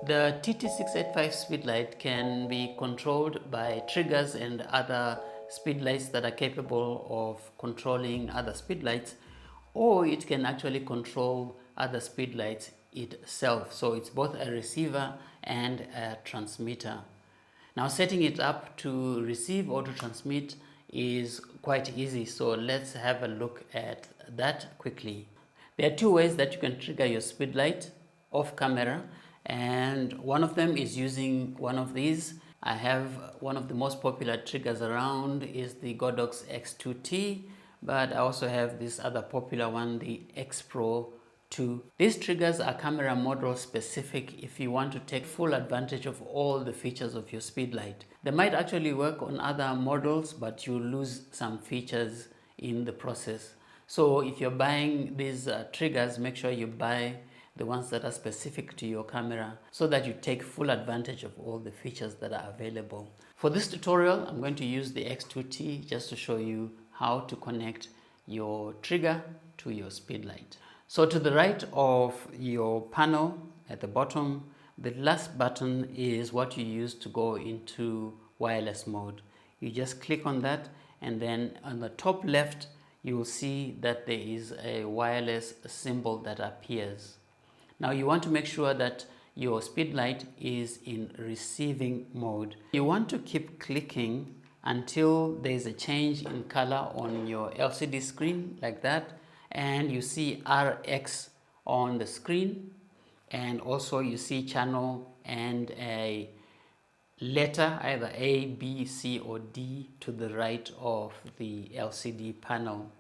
The TT685 speedlight can be controlled by triggers and other speedlights that are capable of controlling other speedlights, or it can actually control other speedlights itself. So it's both a receiver and a transmitter. Now setting it up to receive or to transmit is quite easy, so let's have a look at that quickly. There are two ways that you can trigger your speedlight off camera, and one of them is using one of these. I have one of the most popular triggers around is the Godox X2T, but I also have this other popular one, the X Pro 2. These triggers are camera model specific if you want to take full advantage of all the features of your speedlight. They might actually work on other models, but you lose some features in the process. So if you're buying these triggers, make sure you buy the ones that are specific to your camera so that you take full advantage of all the features that are available. For this tutorial, I'm going to use the X2T just to show you how to connect your trigger to your speedlight. So to the right of your panel at the bottom, the last button is what you use to go into wireless mode. You just click on that, and then on the top left you will see that there is a wireless symbol that appears. Now you want to make sure that your speedlight is in receiving mode. You want to keep clicking until there is a change in color on your LCD screen like that, and you see RX on the screen, and also you see channel and a letter either A, B, C or D to the right of the LCD panel.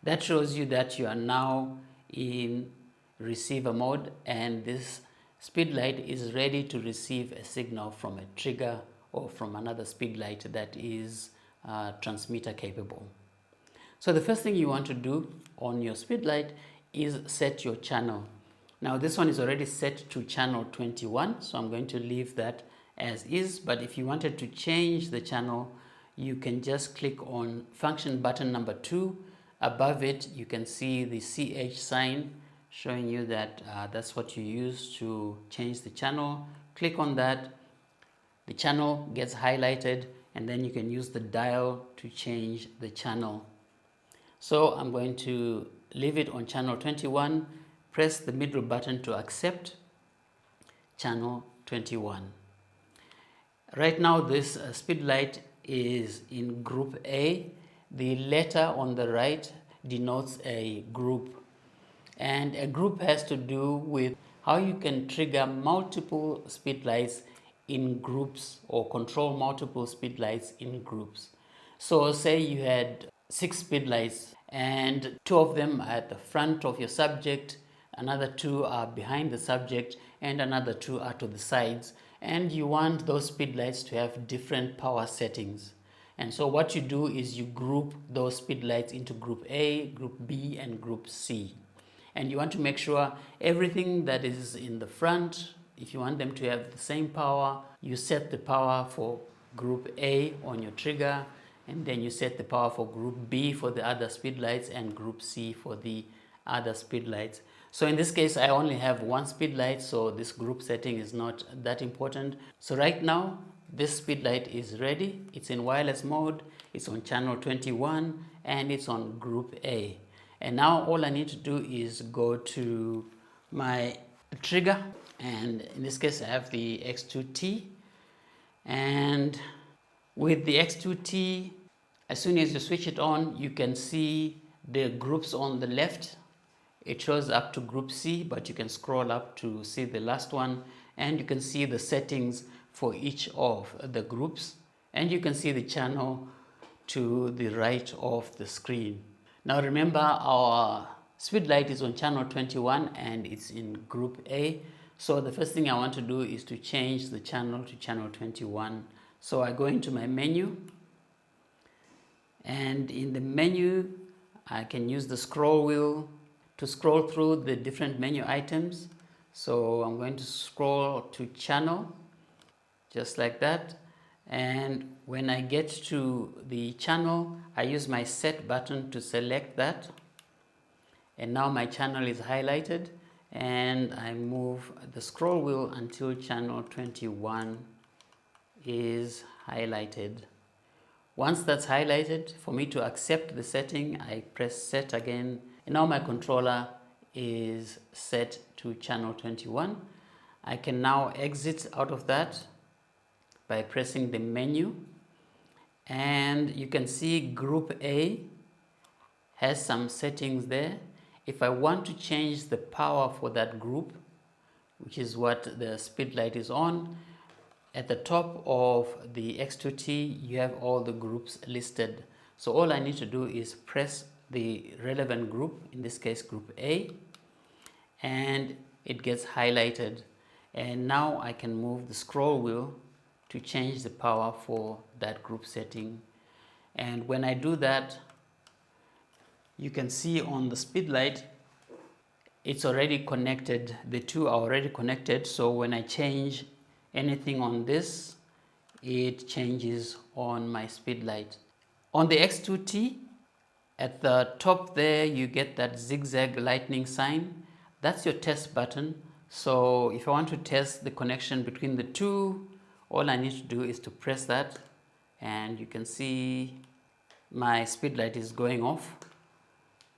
That shows you that you are now in receiver mode, and this speedlight is ready to receive a signal from a trigger or from another speedlight that is transmitter capable. So the first thing you want to do on your speedlight is set your channel. Now this one is already set to channel 21, so I'm going to leave that as is, but if you wanted to change the channel, you can just click on function button number 2. Above it you can see the CH sign showing you that that's what you use to change the channel. Click on that, the channel gets highlighted, and then you can use the dial to change the channel. So I'm going to leave it on channel 21, press the middle button to accept channel 21. Right now this speedlight is in group A. The letter on the right denotes a group, and a group has to do with how you can trigger multiple speedlights in groups or control multiple speedlights in groups. So say you had 6 speedlights and 2 of them are at the front of your subject, another 2 are behind the subject, and another 2 are to the sides, and you want those speedlights to have different power settings. And so what you do is you group those speedlights into group A, group B and group C. And you want to make sure everything that is in the front, if you want them to have the same power, you set the power for group A on your trigger, and then you set the power for group B for the other speedlights and group C for the other speedlights. So in this case I only have one speedlight, so this group setting is not that important. So right now this speedlight is ready, it's in wireless mode, it's on channel 21 and it's on group A. And now all I need to do is go to my trigger, and in this case I have the X2T, and with the X2T, as soon as you switch it on, you can see the groups on the left. It shows up to group C, but you can scroll up to see the last one, and you can see the settings for each of the groups, and you can see the channel to the right of the screen. Now remember, our speedlight is on channel 21 and it's in group A. So the first thing I want to do is to change the channel to channel 21. So I go into my menu, and in the menu I can use the scroll wheel to scroll through the different menu items. So I'm going to scroll to channel, just like that. And when I get to the channel, I use my set button to select that, and now my channel is highlighted, and I move the scroll wheel until channel 21 is highlighted. Once that's highlighted, for me to accept the setting, I press set again, and now my controller is set to channel 21. I can now exit out of that by pressing the menu, and you can see group A has some settings there. If I want to change the power for that group, which is what the speed light is on, at the top of the X2T you have all the groups listed. So all I need to do is press the relevant group, in this case group A, and it gets highlighted. And now I can move the scroll wheel to change the power for that group setting. And when I do that, you can see on the speed light it's already connected. The two are already connected, so when I change anything on this, it changes on my speed light. On the X2T, at the top there you get that zigzag lightning sign. That's your test button. So if I want to test the connection between the two, all I need to do is to press that, and you can see my speed light is going off.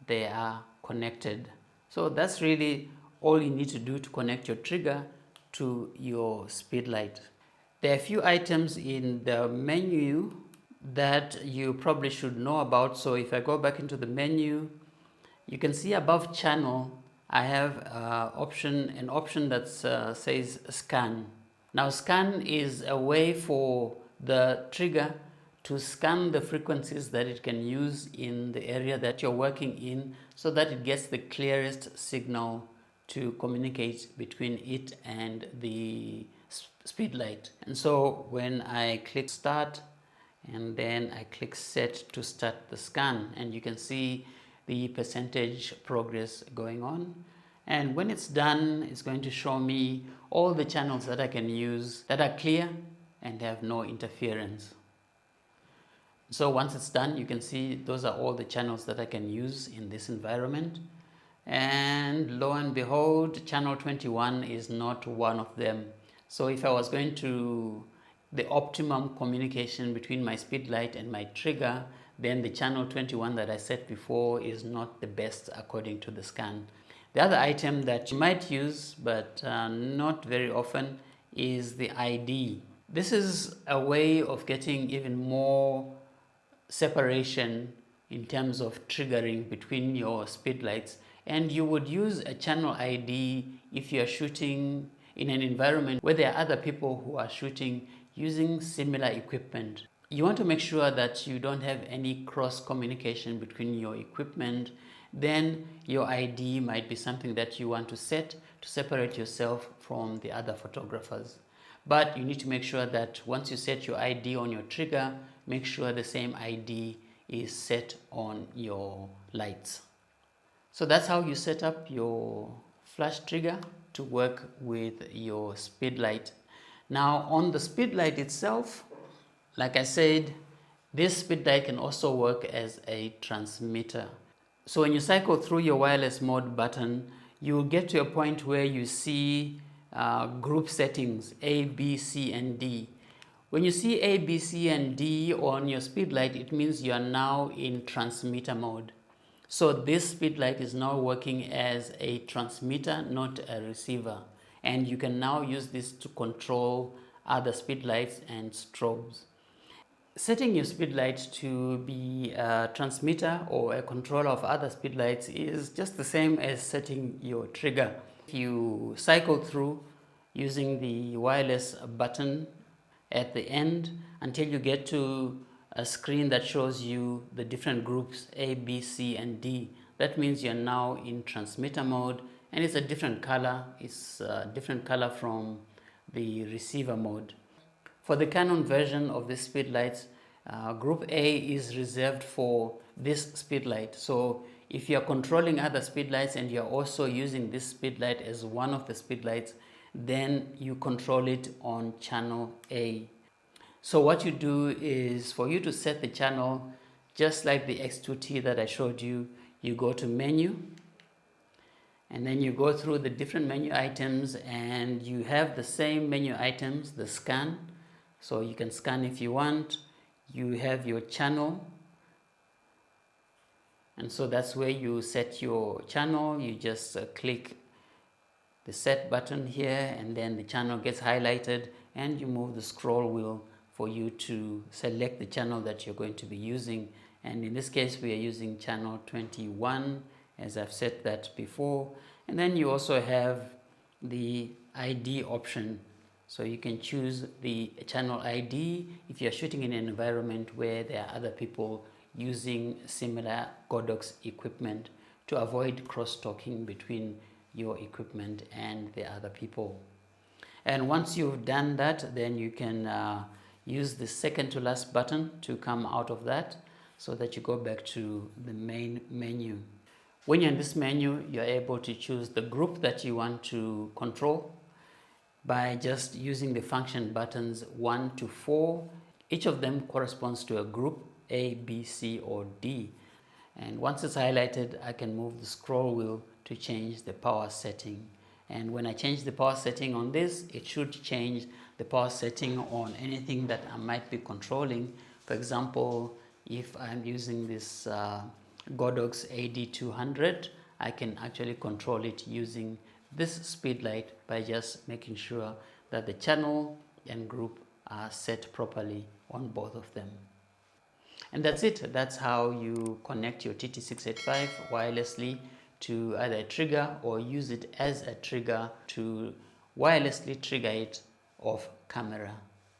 They are connected. So that's really all you need to do to connect your trigger to your speed light. There are a few items in the menu that you probably should know about. So if I go back into the menu, you can see above channel I have an option that says scan. Now scan is a way for the trigger to scan the frequencies that it can use in the area that you're working in, so that it gets the clearest signal to communicate between it and the speed light. And so when I click start and then I click set to start the scan, and you can see the percentage progress going on. And when it's done, it's going to show me all the channels that I can use that are clear and have no interference. So once it's done, you can see those are all the channels that I can use in this environment. And lo and behold, channel 21 is not one of them. So if I was going to the optimum communication between my speed light and my trigger, then the channel 21 that I set before is not the best according to the scan. The other item that you might use, but not very often, is the ID. This is a way of getting even more separation in terms of triggering between your speed lights, and you would use a channel ID if you are shooting in an environment where there are other people who are shooting using similar equipment. You want to make sure that you don't have any cross communication between your equipment. Then your ID might be something that you want to set to separate yourself from the other photographers. But you need to make sure that once you set your ID on your trigger, make sure the same ID is set on your lights. So that's how you set up your flash trigger to work with your speed light. Now on the speed light itself, like I said, this speed light can also work as a transmitter. So when you cycle through your wireless mode button, you will get to a point where you see group settings A, B, C, and D. When you see A, B, C, and D on your speed light, it means you are now in transmitter mode. So this speed light is now working as a transmitter, not a receiver. And you can now use this to control other speed lights and strobes. Setting your speed light to be a transmitter or a controller of other speed lights is just the same as setting your trigger. If you cycle through using the wireless button at the end until you get to a screen that shows you the different groups A, B, C, and D, that means you're now in transmitter mode, and it's a different color. It's a different color from the receiver mode. For the Canon version of this speed lights, group A is reserved for this speed light. So if you're controlling other speed lights and you're also using this speed light as one of the speed lights, then you control it on channel A. So what you do is, for you to set the channel, just like the X2T that I showed you, you go to menu, And then you go through the different menu items, and you have the same menu items, the scan. So you can scan if you want. You have your channel. And so that's where you set your channel. You just click the set button here, and then the channel gets highlighted, and you move the scroll wheel for you to select the channel that you're going to be using. And in this case, we are using channel 21, as I've set that before. And then you also have the ID option. So you can choose the channel ID if you're shooting in an environment where there are other people using similar Godox equipment, to avoid cross-talking between your equipment and the other people. And once you've done that, then you can use the second to last button to come out of that, so that you go back to the main menu. When you're in this menu, you're able to choose the group that you want to control by just using the function buttons 1 to 4. Each of them corresponds to a group, A, B, C, or D. And once it's highlighted, I can move the scroll wheel to change the power setting. And when I change the power setting on this, it should change the power setting on anything that I might be controlling. For example, if I'm using this Godox AD200, I can actually control it using this speed light by just making sure that the channel and group are set properly on both of them. And that's it. That's how you connect your TT685 wirelessly to either a trigger, or use it as a trigger to wirelessly trigger it off camera.